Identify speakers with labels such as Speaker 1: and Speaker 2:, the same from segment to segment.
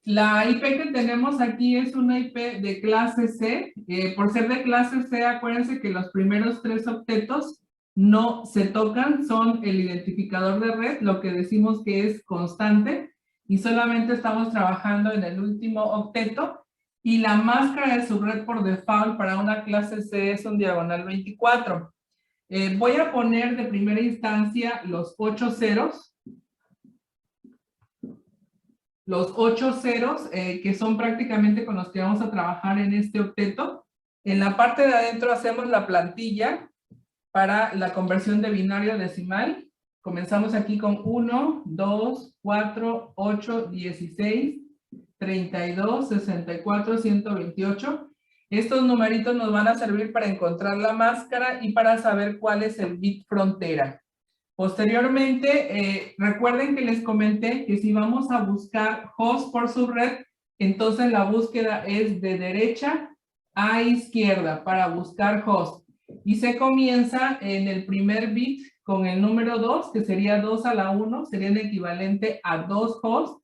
Speaker 1: La IP que tenemos aquí es una IP de clase C. Por ser de clase C, acuérdense que los primeros 3 octetos no se tocan, son el identificador de red, lo que decimos que es constante, y solamente estamos trabajando en el último octeto, y la máscara de subred por default para una clase C es un diagonal 24. Voy a poner de primera instancia los 8 ceros, que son prácticamente con los que vamos a trabajar en este octeto. En la parte de adentro hacemos la plantilla para la conversión de binario a decimal. Comenzamos aquí con 1, 2, 4, 8, 16, 32, 64, 128. Estos numeritos nos van a servir para encontrar la máscara y para saber cuál es el bit frontera. Posteriormente, recuerden que les comenté que si vamos a buscar host por subred, entonces la búsqueda es de derecha a izquierda para buscar host. Y se comienza en el primer bit con el número 2, que sería 2 a la 1, sería el equivalente a 2 hosts.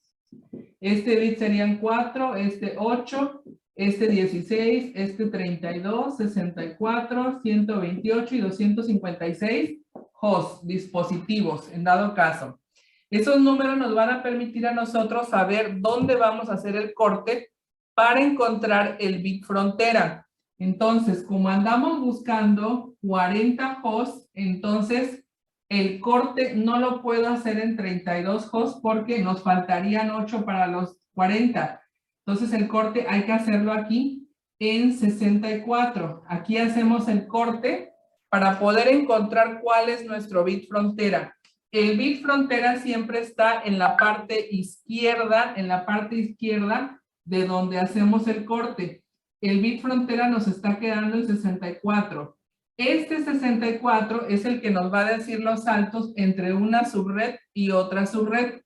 Speaker 1: Este bit serían 4, este 8, este 16, este 32, 64, 128 y 256 hosts, dispositivos, en dado caso. Esos números nos van a permitir a nosotros saber dónde vamos a hacer el corte para encontrar el bit frontera. Entonces, como andamos buscando 40 hosts, entonces el corte no lo puedo hacer en 32 hosts porque nos faltarían 8 para los 40. Entonces el corte hay que hacerlo aquí en 64. Aquí hacemos el corte para poder encontrar cuál es nuestro bit frontera. El bit frontera siempre está en la parte izquierda, de donde hacemos el corte. El bit frontera nos está quedando en 64. Este 64 es el que nos va a decir los saltos entre una subred y otra subred.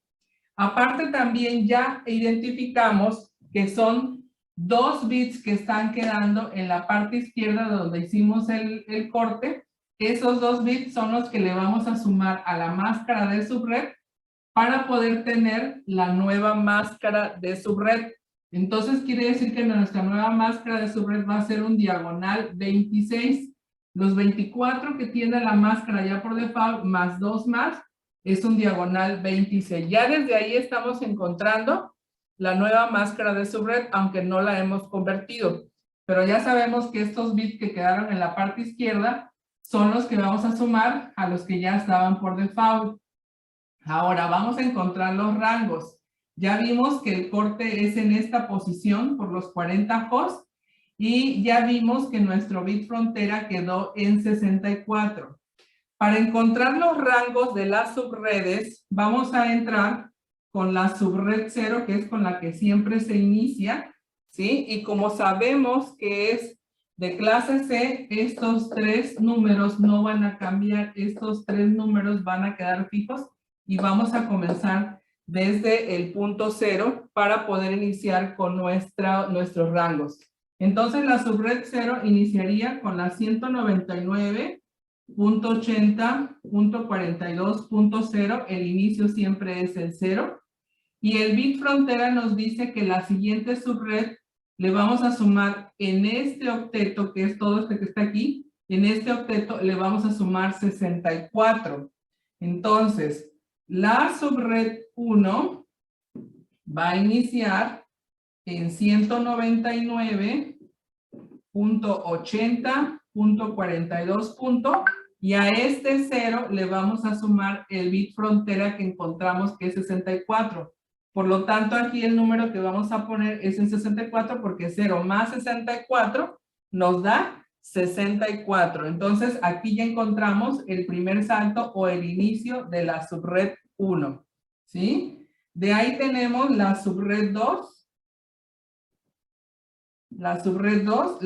Speaker 1: Aparte también ya identificamos que son 2 bits que están quedando en la parte izquierda donde hicimos el corte. Esos 2 bits son los que le vamos a sumar a la máscara de subred para poder tener la nueva máscara de subred. Entonces quiere decir que nuestra nueva máscara de subred va a ser un diagonal 26. Los 24 que tiene la máscara ya por default, más 2 más, es un diagonal 26. Ya desde ahí estamos encontrando la nueva máscara de subred, aunque no la hemos convertido. Pero ya sabemos que estos bits que quedaron en la parte izquierda son los que vamos a sumar a los que ya estaban por default. Ahora vamos a encontrar los rangos. Ya vimos que el corte es en esta posición por los 40 hosts y ya vimos que nuestro bit frontera quedó en 64. Para encontrar los rangos de las subredes, vamos a entrar con la subred 0, que es con la que siempre se inicia, ¿sí? Y como sabemos que es de clase C, estos 3 números no van a cambiar, estos 3 números van a quedar fijos y vamos a comenzar desde el punto 0 para poder iniciar con nuestros rangos. Entonces la subred 0 iniciaría con la 199.80.42.0, el inicio siempre es el 0, y el bit frontera nos dice que la siguiente subred le vamos a sumar en este octeto, que es todo este que está aquí, en este octeto le vamos a sumar 64. Entonces, la subred 1 va a iniciar en 199.80.42. Y a este 0 le vamos a sumar el bit frontera que encontramos que es 64. Por lo tanto, aquí el número que vamos a poner es en 64 porque 0 más 64 nos da 64. Entonces, aquí ya encontramos el primer salto o el inicio de la subred 1. ¿Sí? De ahí tenemos la subred 2. La subred 2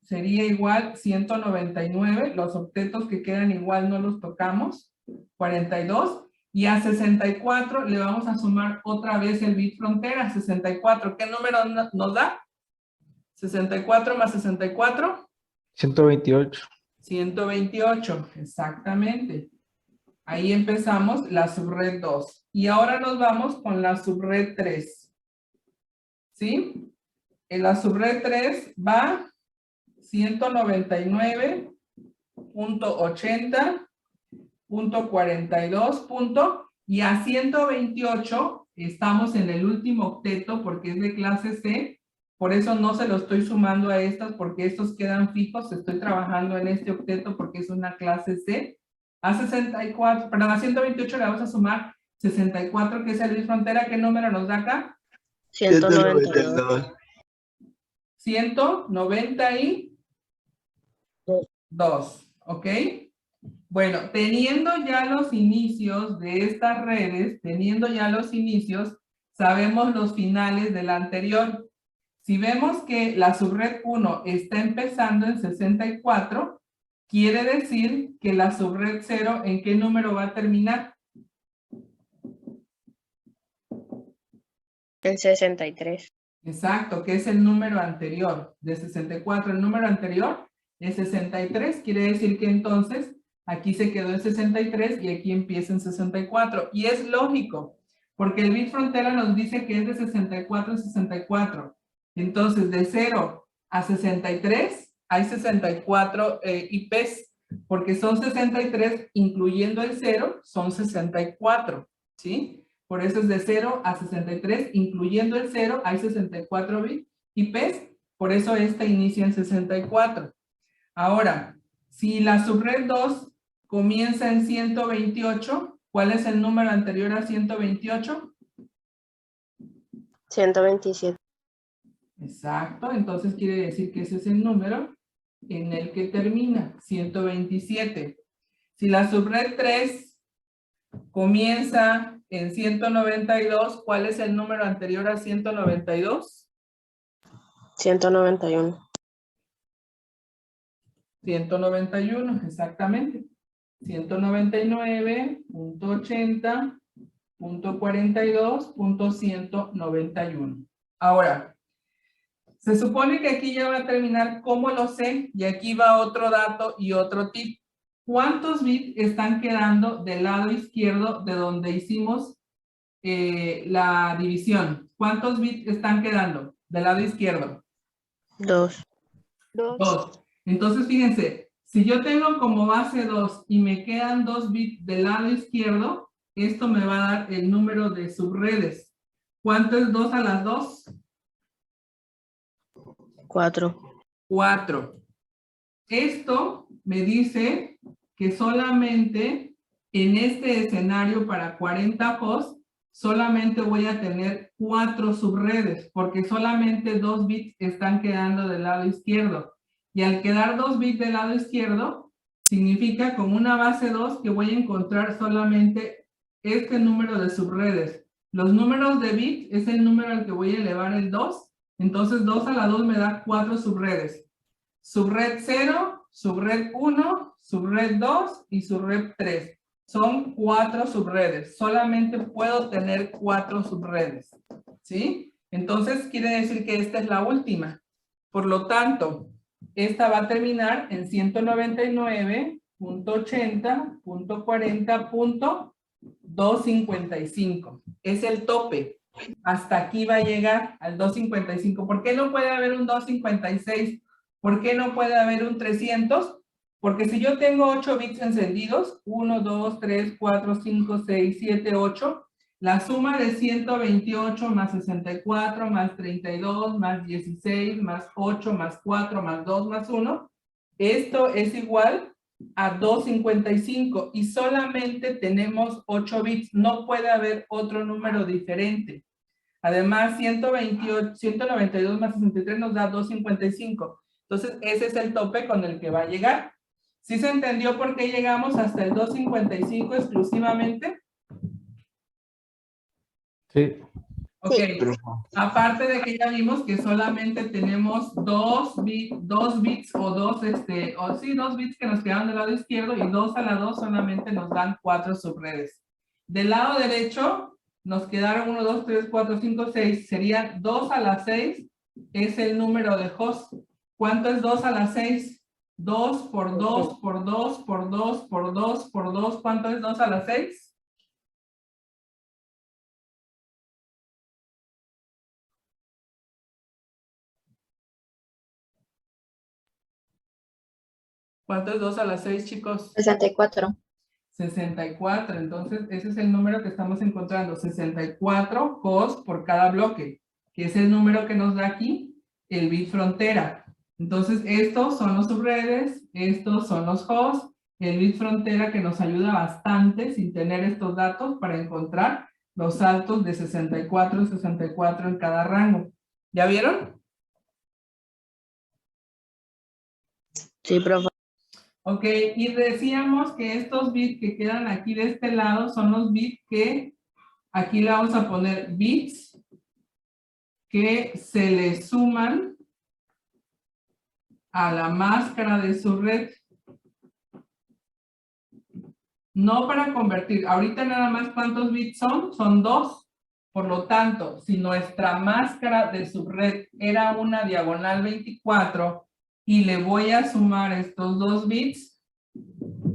Speaker 1: sería igual 199, los octetos que quedan igual no los tocamos, 42, y a 64 le vamos a sumar otra vez el bit frontera, 64. ¿Qué número nos da? 64 más 64.
Speaker 2: 128.
Speaker 1: 128, exactamente. Ahí empezamos la subred 2. Y ahora nos vamos con la subred 3. ¿sí? En la subred 3 va 199.80.42. Y a 128 estamos en el último octeto porque es de clase C. Por eso no se lo estoy sumando a estas porque estos quedan fijos. Estoy trabajando en este octeto porque es una clase C. A 64, perdón, a 128 le vamos a sumar 64, que es el Luis Frontera. ¿Qué número nos da acá?
Speaker 2: 192.
Speaker 1: 192, ¿ok? Bueno, teniendo ya los inicios de estas redes, sabemos los finales de la anterior. Si vemos que la subred 1 está empezando en 64, quiere decir que la subred 0, ¿en qué número va a terminar?
Speaker 2: En 63.
Speaker 1: Exacto, que es el número anterior de 64. El número anterior es 63, quiere decir que entonces aquí se quedó en 63 y aquí empieza en 64. Y es lógico, porque el bit frontera nos dice que es de 64 en 64. Entonces, de 0 a 63 hay 64 IPs, porque son 63, incluyendo el 0, son 64, ¿sí? Por eso es de 0 a 63, incluyendo el 0, hay 64 IPs, por eso esta inicia en 64. Ahora, si la subred 2 comienza en 128, ¿cuál es el número anterior a 128?
Speaker 2: 127.
Speaker 1: Exacto, entonces quiere decir que ese es el número en el que termina, 127. Si la subred 3 comienza en 192, ¿cuál es el número anterior a 192?
Speaker 2: 191.
Speaker 1: 191, exactamente. 199.80.42.191. Ahora, se supone que aquí ya va a terminar. ¿Cómo lo sé? Y aquí va otro dato y otro tip. ¿Cuántos bits están quedando del lado izquierdo de donde hicimos la división? ¿Cuántos bits están quedando del lado izquierdo?
Speaker 2: 2.
Speaker 1: 2. Entonces, fíjense, si yo tengo como base 2 y me quedan 2 bits del lado izquierdo, esto me va a dar el número de subredes. ¿Cuánto es 2 a las 2?
Speaker 2: 4.
Speaker 1: 4. Esto me dice que solamente en este escenario para 40 hosts, solamente voy a tener 4 subredes, porque solamente 2 bits están quedando del lado izquierdo. Y al quedar 2 bits del lado izquierdo, significa con una base 2 que voy a encontrar solamente este número de subredes. Los números de bits es el número al que voy a elevar el 2. Entonces 2 a la 2 me da 4 subredes. Subred 0, subred 1, subred 2 y subred 3. Son 4 subredes. Solamente puedo tener 4 subredes. ¿Sí? Entonces quiere decir que esta es la última. Por lo tanto, esta va a terminar en 199.80.40.255. Es el tope. Hasta aquí va a llegar al 255. ¿Por qué no puede haber un 256? ¿Por qué no puede haber un 300? Porque si yo tengo 8 bits encendidos, 1, 2, 3, 4, 5, 6, 7, 8, la suma de 128 más 64 más 32 más 16 más 8 más 4 más 2 más 1, esto es igual a 255 y solamente tenemos 8 bits. No puede haber otro número diferente. Además, 192 más 63 nos da 255. Entonces, ese es el tope con el que va a llegar. ¿Sí se entendió por qué llegamos hasta el 255 exclusivamente?
Speaker 3: Sí.
Speaker 1: Ok. Aparte de que ya vimos que solamente tenemos 2 bits o 2 bits que nos quedan del lado izquierdo y 2 a la 2 solamente nos dan 4 subredes. Del lado derecho nos quedaron 1, 2, 3, 4, 5, 6. Sería 2 a la 6 es el número de host. ¿Cuánto es 2 a la 6? 2 por 2 por 2 por 2 por 2 por 2. ¿Cuánto es 2 a la 6? ¿Cuánto es 2 a la 6, chicos?
Speaker 2: 64.
Speaker 1: 64. Entonces, ese es el número que estamos encontrando. 64 HOS por cada bloque, que es el número que nos da aquí el bit frontera. Entonces, estos son los subredes, estos son los HOS, el bit frontera que nos ayuda bastante sin tener estos datos para encontrar los saltos de 64 en cada rango. ¿Ya vieron?
Speaker 2: Sí, profe.
Speaker 1: Ok, y decíamos que estos bits que quedan aquí de este lado son los bits que aquí le vamos a poner bits que se le suman a la máscara de su red. No para convertir. Ahorita nada más, ¿cuántos bits son? Son 2. Por lo tanto, si nuestra máscara de subred era una diagonal 24 y le voy a sumar estos 2 bits,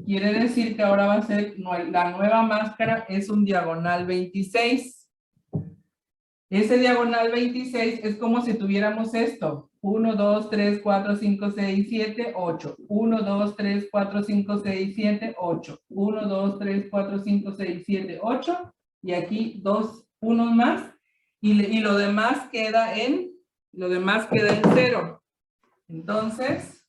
Speaker 1: quiere decir que ahora va a ser, la nueva máscara es un diagonal 26. Ese diagonal 26 es como si tuviéramos esto. 1, 2, 3, 4, 5, 6, 7, 8. 1, 2, 3, 4, 5, 6, 7, 8. 1, 2, 3, 4, 5, 6, 7, 8. Y aquí 2 unos más. Y lo demás queda en 0. Entonces,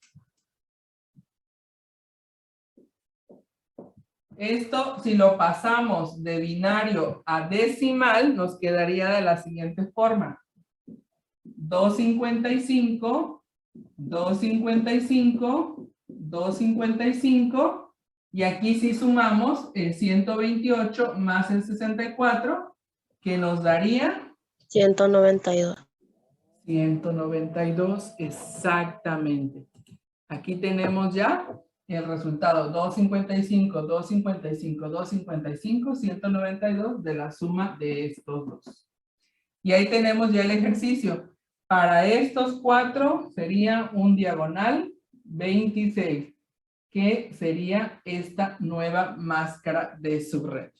Speaker 1: esto, si lo pasamos de binario a decimal, nos quedaría de la siguiente forma. 255, 255, 255, y aquí sí sumamos el 128 más el 64, que nos daría
Speaker 2: 192.
Speaker 1: 192, exactamente. Aquí tenemos ya el resultado, 255, 255, 255, 192 de la suma de estos dos. Y ahí tenemos ya el ejercicio. Para estos 4 sería un diagonal 26, que sería esta nueva máscara de subred.